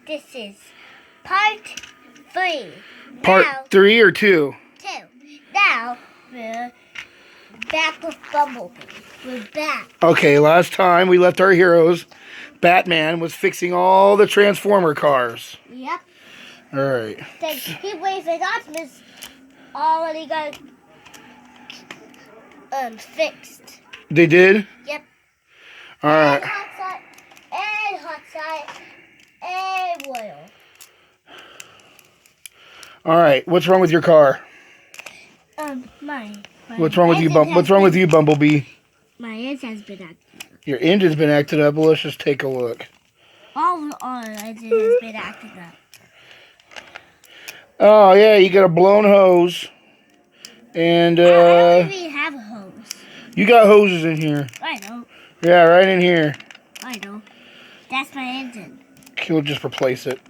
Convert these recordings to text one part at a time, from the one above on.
This is part 3. Part 3 or 2? 2. Now, we're back with Bumblebee. We're back. Okay, last time we left our heroes, Batman was fixing all the Transformer cars. Yep. Alright. The Heatwave and Optimus already got fixed. They did? Yep. Alright. And hot side, and oil. Alright, what's wrong with your car? Mine. What's wrong with you, Bumblebee? My engine has been acting up. Your engine's been acting up. Well, let's just take a look. All engine has been acting up. Oh, yeah, you got a blown hose. And, I don't even have a hose. You got hoses in here. I know. Yeah, right in here. I know. That's my engine. We'll just replace it.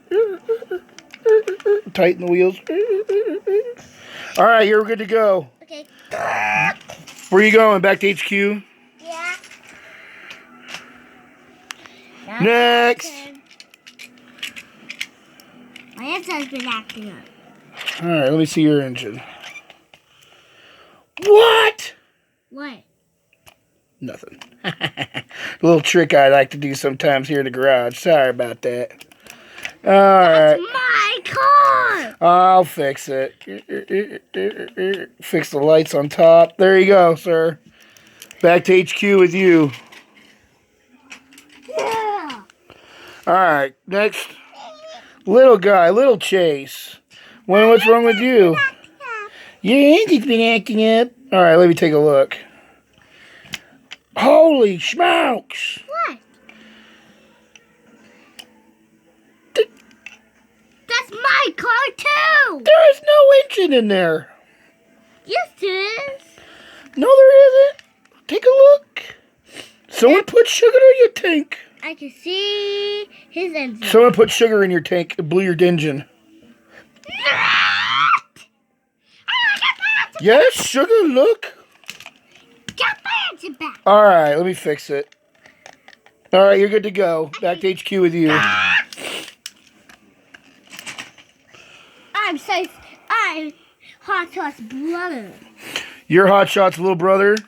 Tighten the wheels. Alright, you're good to go. Okay. Where are you going? Back to HQ? Yeah. Next. My engine has been acting up. Alright, let me see your engine. What? What? Nothing. A little trick I like to do sometimes here in the garage. Sorry about that. Alright. That's my car! I'll fix it. Fix the lights on top. There you go, sir. Back to HQ with you. Yeah. Alright, next. Little guy, little Chase. What's wrong with you? Your engine's been acting up. Alright, let me take a look. Holy smokes! What? That's my car too! There is no engine in there. Yes, there is. No, there isn't. Take a look. Someone put sugar in your tank. I can see his engine. Someone put sugar in your tank and blew your engine. Yes, sugar, look. Get my engine back. Alright, let me fix it. Alright, you're good to go. Back to HQ with you. I'm Hot Shot's brother. You're Hot Shot's little brother? Yeah.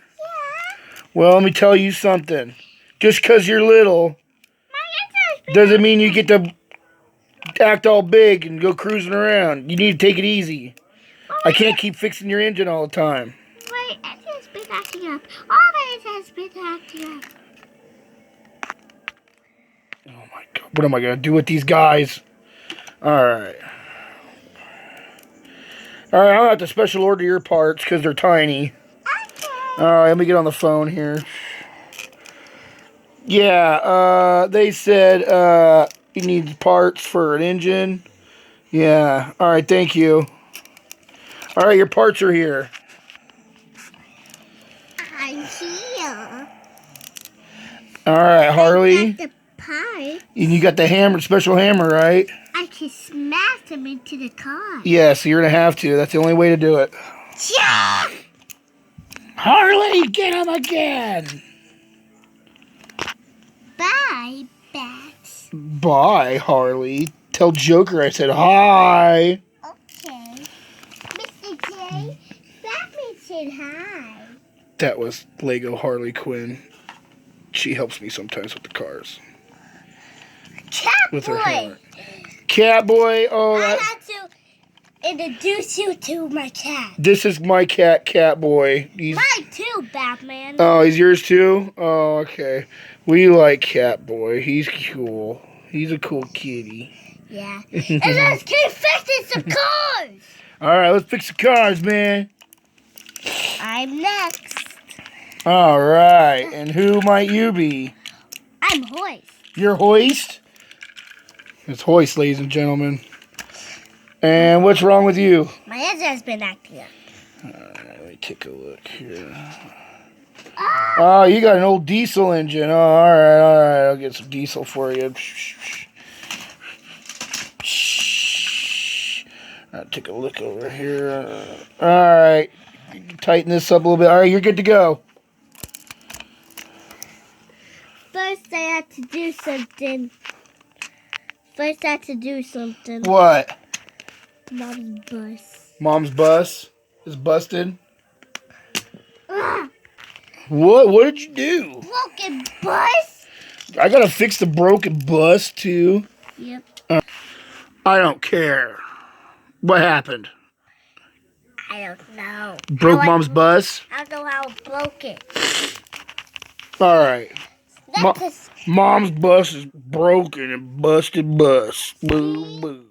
Well, let me tell you something. Just because you're little My engine doesn't mean you get to act all big and go cruising around. You need to take it easy. I can't keep fixing your engine all the time. My engine's been acting up. All my engine's been acting up. Oh my God. What am I going to do with these guys? Alright. Alright, I'm going to have to special order your parts because they're tiny. Okay. Alright, let me get on the phone here. Yeah, they said you need parts for an engine. Yeah, alright, thank you. Alright, your parts are here. I'm here. Alright, Harley. I got the pipe. And you got the hammer, special hammer, right? I can smash them into the car. Yeah, so you're going to have to. That's the only way to do it. Yeah! Harley, get him again! Bye, bats. Bye, Harley. Tell Joker I said hi. Okay. Mr. J, Batman said hi. That was Lego Harley Quinn. She helps me sometimes with the cars. With her hammer. Catboy, oh, I had to introduce you to my cat. This is my cat, Catboy. Mine too, Batman. Oh, he's yours too? Oh, okay. We like Catboy. He's cool. He's a cool kitty. Yeah. And let's keep fixing some cars. All right, let's fix the cars, man. I'm next. All right, and who might you be? I'm Hoist. You're Hoist? It's Hoist, ladies and gentlemen. And what's wrong with you? My engine has been acting up. Let me take a look here. Oh, you got an old diesel engine. Oh, all right. I'll get some diesel for you. I'll take a look over here. All right. Tighten this up a little bit. All right, you're good to go. First, I had to do something First, I have to do something. What? Mom's bus. Mom's bus is busted. Ugh, What did you do? broken bus? I gotta fix the broken bus too. Yep. I don't care. What happened? I don't know. Broke Mom's bus? I don't know how it broke it. Alright. That's Mom's bus is broken and busted bus. Boo, boo.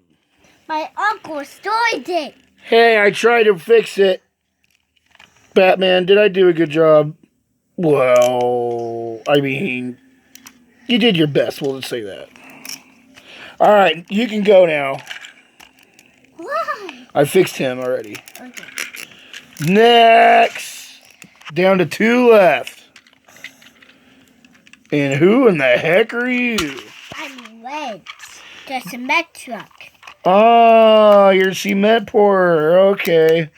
my uncle destroyed it. Hey, I tried to fix it. Batman, did I do a good job? Well, I mean, you did your best. We'll just say that. Alright, you can go now. Why? I fixed him already. Okay. Next! Down to 2 left. And who in the heck are you? I'm Red. The cement truck. Oh, you're a cement pourer. Okay.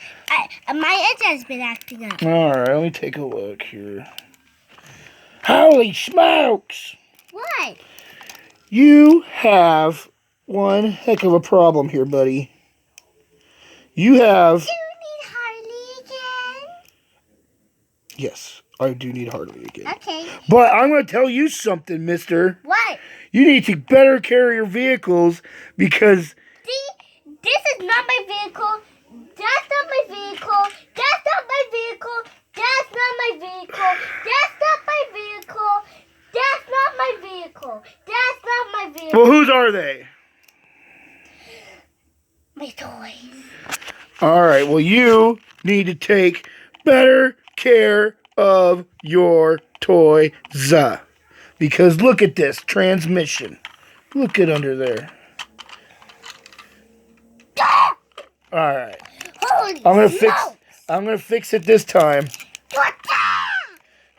My engine's been acting up. Alright, let me take a look here. Holy smokes! What? You have one heck of a problem here, buddy. You have... Do you need Harley again? Yes, I do need Harley again. Okay. But I'm going to tell you something, mister. What? You need to better carry your vehicles because... See, this is not my vehicle. That's not my vehicle. That's not my vehicle. That's not my vehicle. That's not my vehicle. That's not my vehicle. That's not my vehicle. Well, whose are they? My toys. Alright, well, you need to take better care of your toys. Because look at this transmission. Look at under there. Alright. I'm gonna fix it this time.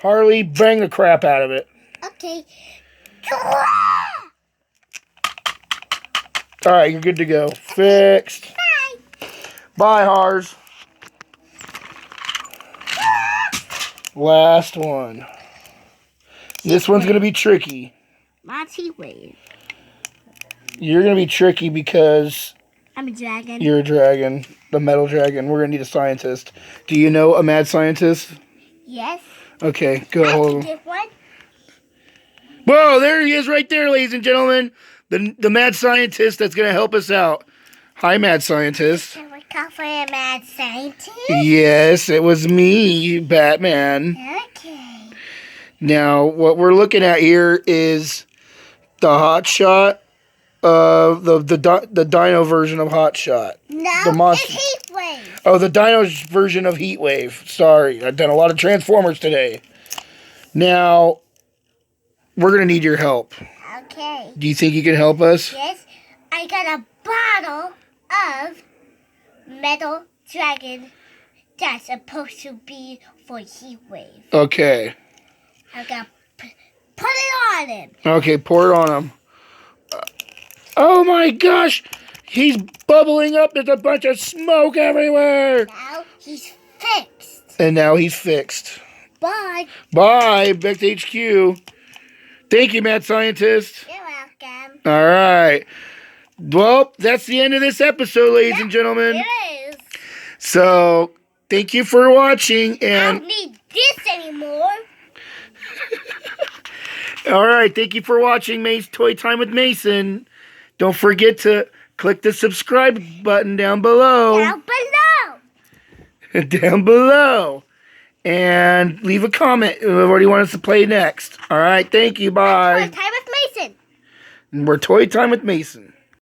Harley, bang the crap out of it. Okay. Alright, you're good to go. Fixed. Bye. Bye, Hars. Last one. This one's gonna be tricky. Monty Wave. You're gonna be tricky because I'm a dragon. you're a dragon, the metal dragon. We're gonna need a scientist. Do you know a mad scientist? Yes. Okay, go I hold can him. get one. Whoa, there he is right there, ladies and gentlemen. The mad scientist that's gonna help us out. Hi, mad scientist. Can we call for a mad scientist? Yes, it was me, Batman. Okay. Now, what we're looking at here is the Hot Shot, the Dino version of Hot Shot. No, The monster. it's Heat Wave. Oh, the Dino's version of Heat Wave. Sorry, I've done a lot of Transformers today. Now, we're gonna need your help. Okay. Do you think you can help us? Yes, I got a bottle of metal dragon that's supposed to be for Heat Wave. Okay. I got put it on him. Okay, pour it on him. Oh my gosh! He's bubbling up. There's a bunch of smoke everywhere. Now he's fixed. And now he's fixed. Bye. Bye. Back to HQ. Thank you, mad scientist. You're welcome. All right. Well, that's the end of this episode, ladies and gentlemen. It is. So, thank you for watching. I And don't need this anymore. all right, thank you for watching Toy Time with Mason. Don't forget to click the subscribe button down below. Down below. Down below. And leave a comment what do you want us to play next. All right, thank you. Bye. Toy Time with Mason. We're Toy Time with Mason.